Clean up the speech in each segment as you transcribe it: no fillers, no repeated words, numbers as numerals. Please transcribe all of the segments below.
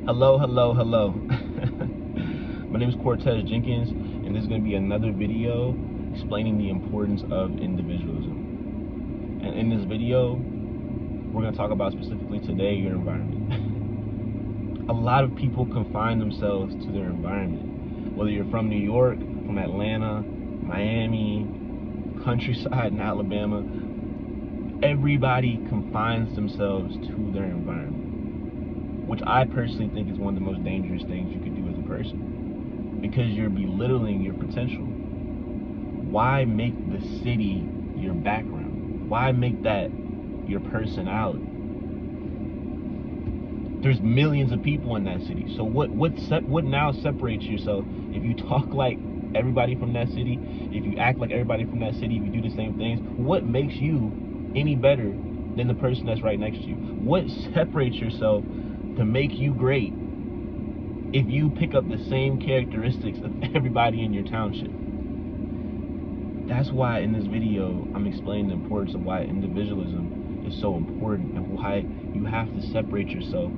Hello, hello, hello. My name is Cortez Jenkins, and this is going to be another video explaining the importance of individualism. And in this video, we're going to talk about specifically today your environment. A lot of people confine themselves to their environment. Whether you're from New York, from Atlanta, Miami, countryside in Alabama, everybody confines themselves to their environment, which I personally think is one of the most dangerous things you could do as a person, because you're belittling your potential. Why make the city your background? Why make that your personality? There's millions of people in that city. So what now separates yourself if you talk like everybody from that city, if you act like everybody from that city, if you do the same things? What makes you any better than the person that's right next to you? What separates yourself to make you great if you pick up the same characteristics of everybody in your township? That's why in this video I'm explaining the importance of why individualism is so important and why you have to separate yourself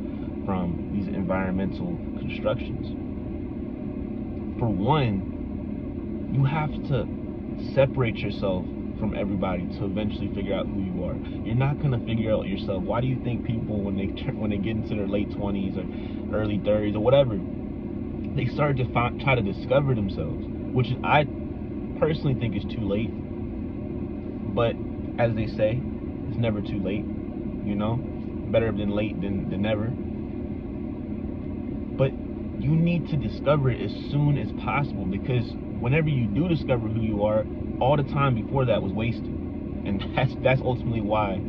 from these environmental constructions. For one, you have to separate yourself from everybody to eventually figure out who you are. You're not gonna figure out yourself. Why do you think people, when they get into their late 20s or early 30s or whatever, they start to try to discover themselves, which I personally think is too late. But as they say, it's never too late. You know, better than late than never. But you need to discover it as soon as possible, because whenever you do discover who you are, all the time before that was wasted. And that's ultimately why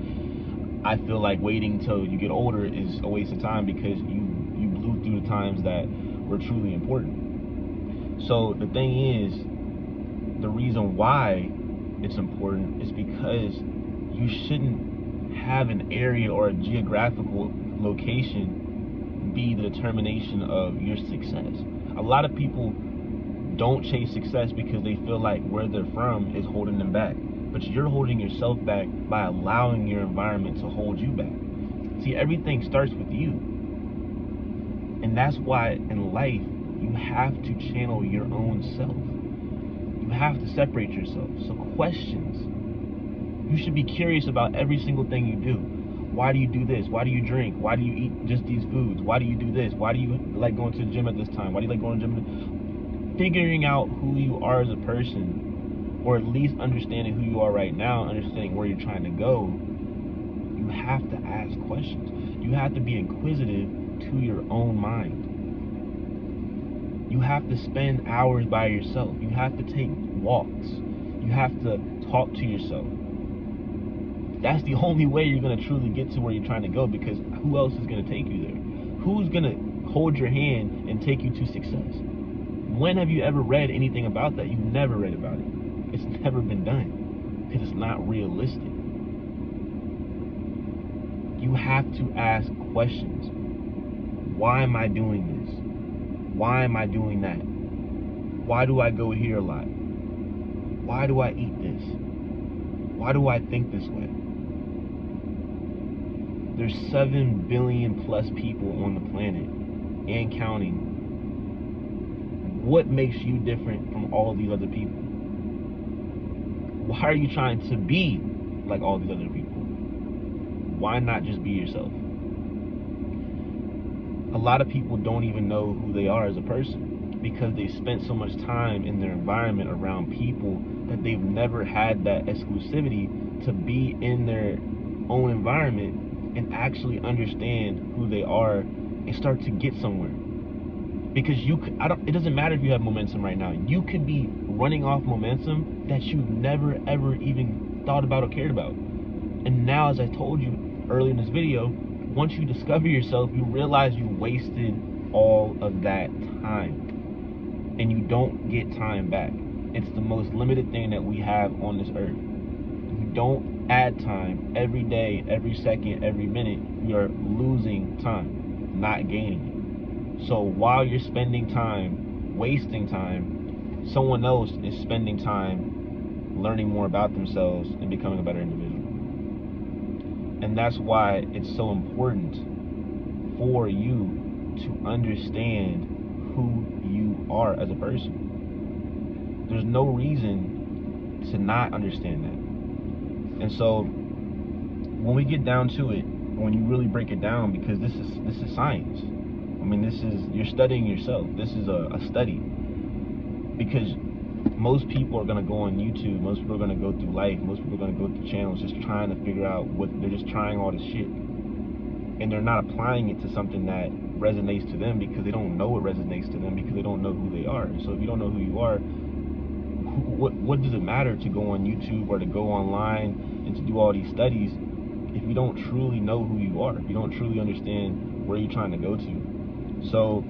I feel like waiting till you get older is a waste of time, because you blew through the times that were truly important. So the thing is, the reason why it's important is because you shouldn't have an area or a geographical location be the determination of your success. A lot of people don't chase success because they feel like where they're from is holding them back. But you're holding yourself back by allowing your environment to hold you back. See, everything starts with you. And that's why in life, you have to channel your own self. You have to separate yourself. So questions. You should be curious about every single thing you do. Why do you do this? Why do you drink? Why do you eat just these foods? Why do you do this? Why do you like going to the gym at this time? Why do you like going to the gym? Figuring out who you are as a person, or at least understanding who you are right now, understanding where you're trying to go, you have to ask questions. You have to be inquisitive to your own mind. You have to spend hours by yourself. You have to take walks. You have to talk to yourself. That's the only way you're going to truly get to where you're trying to go, because who else is going to take you there? Who's going to hold your hand and take you to success? When have you ever read anything about that? You've never read about it. It's never been done, because it's not realistic. You have to ask questions. Why am I doing this? Why am I doing that? Why do I go here a lot? Why do I eat this? Why do I think this way? There's 7 billion plus people on the planet and counting. What makes you different from all these other people? Why are you trying to be like all these other people? Why not just be yourself? A lot of people don't even know who they are as a person, because they spent so much time in their environment around people that they've never had that exclusivity to be in their own environment and actually understand who they are and start to get somewhere. Because it doesn't matter if you have momentum right now. You could be running off momentum that you've never ever even thought about or cared about. And now, as I told you earlier in this video, once you discover yourself, you realize you wasted all of that time. And you don't get time back. It's the most limited thing that we have on this earth. You don't add time every day, every second, every minute. You're losing time, not gaining it. So while you're spending time, wasting time, someone else is spending time learning more about themselves and becoming a better individual. And that's why it's so important for you to understand who you are as a person. There's no reason to not understand that. And so when we get down to it, when you really break it down, because this is science. I mean, you're studying yourself. This is a study. Because most people are gonna go on YouTube, most people are gonna go through life, most people are gonna go through channels just trying to figure out they're just trying all this shit. And they're not applying it to something that resonates to them because they don't know it resonates to them because they don't know who they are. So if you don't know who you are, what does it matter to go on YouTube or to go online and to do all these studies if you don't truly know who you are, if you don't truly understand where you're trying to go to? So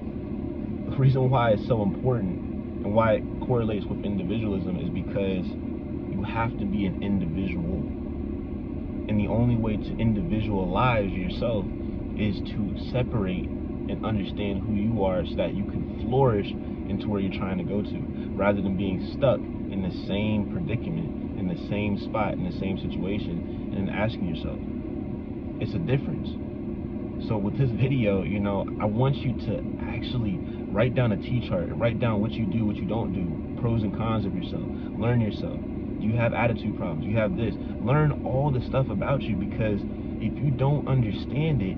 the reason why it's so important and why it correlates with individualism is because you have to be an individual. And the only way to individualize yourself is to separate and understand who you are so that you can flourish into where you're trying to go to, rather than being stuck in the same predicament, in the same spot, in the same situation, and asking yourself. It's a difference. So with this video, you know, I want you to actually write down a T-chart, write down what you do, what you don't do, pros and cons of yourself, learn yourself. Do you have attitude problems? Do you have this? Learn all the stuff about you, because if you don't understand it,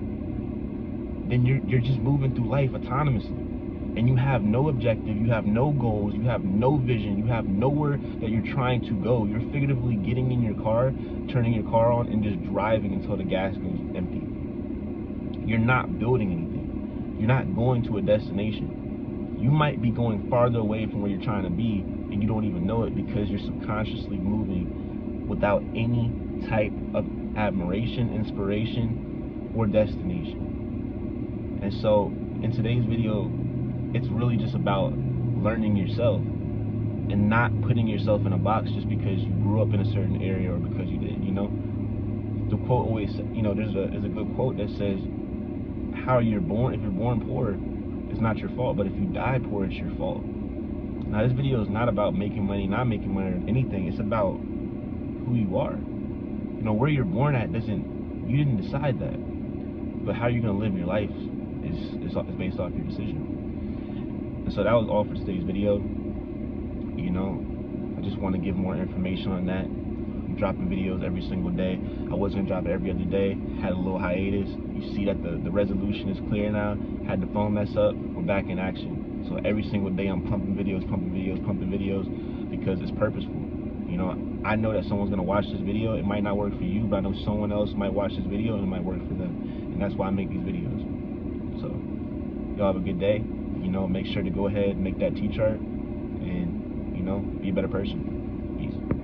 then you're just moving through life autonomously. And you have no objective, you have no goals, you have no vision, you have nowhere that you're trying to go. You're figuratively getting in your car, turning your car on, and just driving until the gas goes empty. You're not building anything. You're not going to a destination. You might be going farther away from where you're trying to be, and you don't even know it because you're subconsciously moving without any type of admiration, inspiration, or destination. And so in today's video, it's really just about learning yourself and not putting yourself in a box just because you grew up in a certain area or because you did, you know? The quote always, you know, there's a good quote that says, how you're born, if you're born poor, it's not your fault, but if you die poor, it's your fault. Now, this video is not about making money, not making money, or anything. It's about who you are. You know, where you're born at you didn't decide that. But how you're going to live your life is based off your decision. And so that was all for today's video. You know, I just want to give more information on that. I'm dropping videos every single day. I was going to drop it every other day. Had a little hiatus. You see that the resolution is clear now. Had the phone mess up. We're back in action. So every single day I'm pumping videos because it's purposeful. You know, I know that someone's going to watch this video. It might not work for you, but I know someone else might watch this video and it might work for them. And that's why I make these videos. So y'all have a good day. You know, make sure to go ahead and make that T-chart and, you know, be a better person.